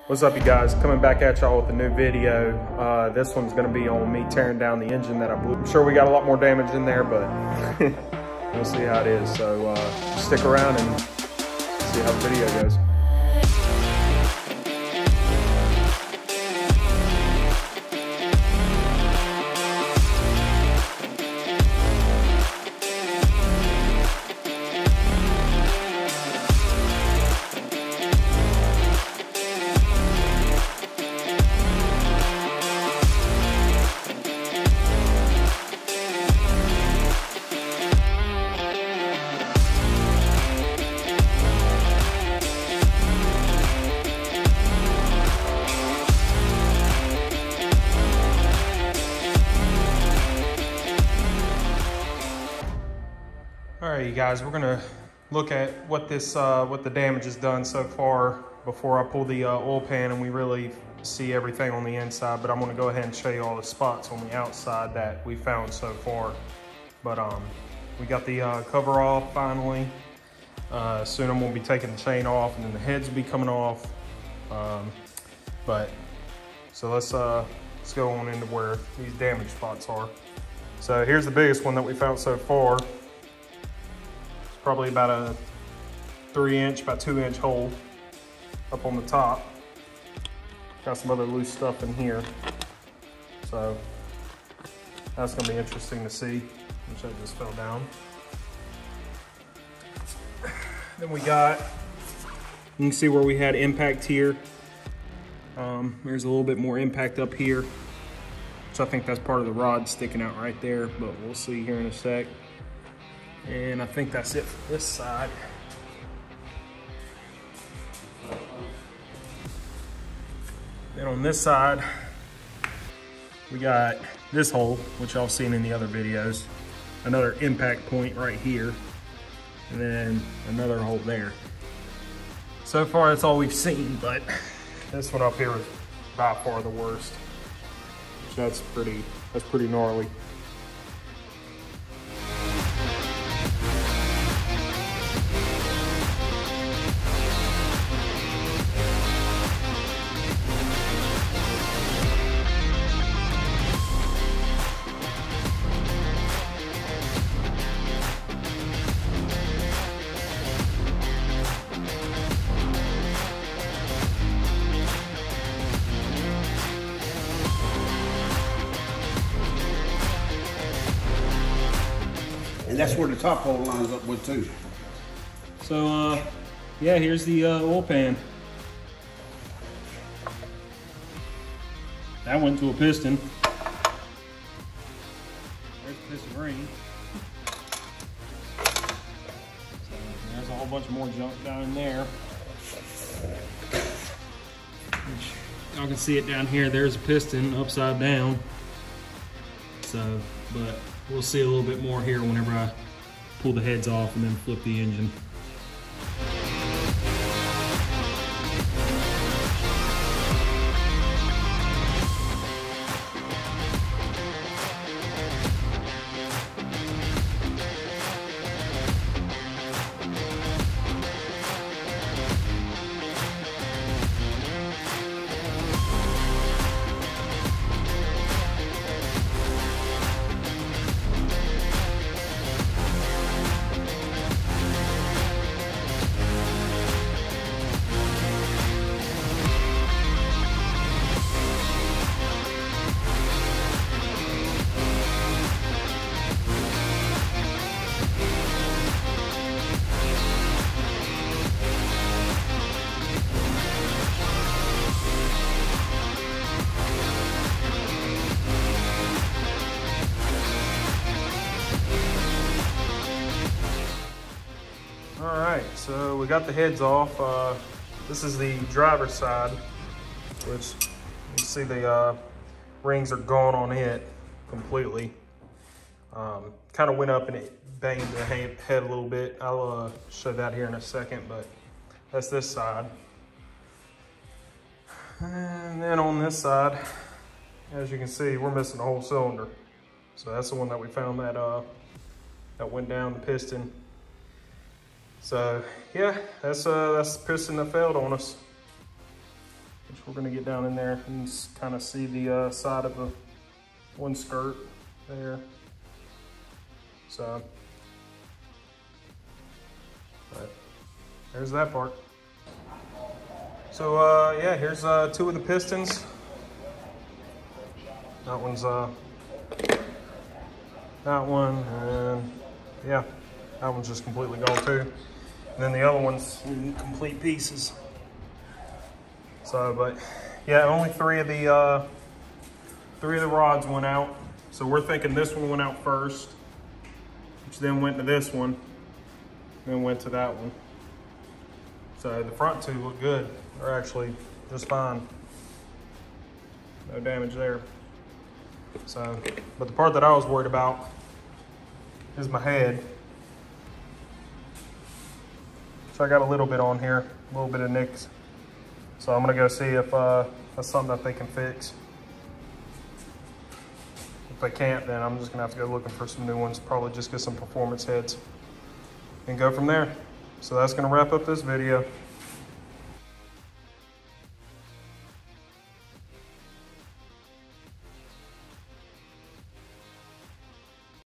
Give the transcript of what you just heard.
What's up, you guys? Coming back at y'all with a new video. This one's gonna be on me tearing down the engine that I blew. I'm sure we got a lot more damage in there, but we'll see how it is. So stick around and see how the video goes. All right, you guys, we're gonna look at what the damage has done so far before I pull the oil pan and we really see everything on the inside. But I'm gonna go ahead and show you all the spots on the outside that we found so far. But we got the cover off finally. Soon I'm gonna be taking the chain off, and then the heads will be coming off. So let's go on into where these damage spots are. So here's the biggest one that we found so far. Probably about a 3-inch, about 2-inch hole up on the top. Got some other loose stuff in here. So that's gonna be interesting to see, which I just fell down. Then we got, you can see where we had impact here. There's a little bit more impact up here. So I think that's part of the rod sticking out right there, but we'll see here in a sec. And I think that's it for this side. Then on this side, we got this hole, which y'all seen in the other videos. Another impact point right here. And then another hole there. So far, that's all we've seen, but this one up here was by far the worst. So that's pretty gnarly. And that's where the top hole lines up with too. So yeah, here's the oil pan. That went to a piston. There's the piston ring. So there's a whole bunch more junk down in there. Y'all can see it down here. There's a piston upside down. So, but we'll see a little bit more here whenever I pull the heads off and then flip the engine. So we got the heads off. This is the driver's side, which you see the rings are gone on it completely. Kind of went up and it banged the head a little bit. I'll show that here in a second, but that's this side. And then on this side, as you can see, we're missing a whole cylinder. So that's the one that we found that went down the piston. So yeah, that's the piston that failed on us. which we're gonna get down in there and kind of see the side of the one skirt there. So, but there's that part. So yeah, here's 2 of the pistons. That one's that one, and yeah, that one's just completely gone too. And then the other one's in complete pieces. So, but yeah, only 3 of the rods went out. So we're thinking this one went out first, which then went to this one, then went to that one. So the front 2 look good. They're actually just fine. No damage there. So, but the part that I was worried about is my head. So I got a little bit on here, a little bit of nicks. So I'm gonna go see if that's something that they can fix. If they can't, then I'm just gonna have to go looking for some new ones, probably just get some performance heads and go from there. So that's gonna wrap up this video.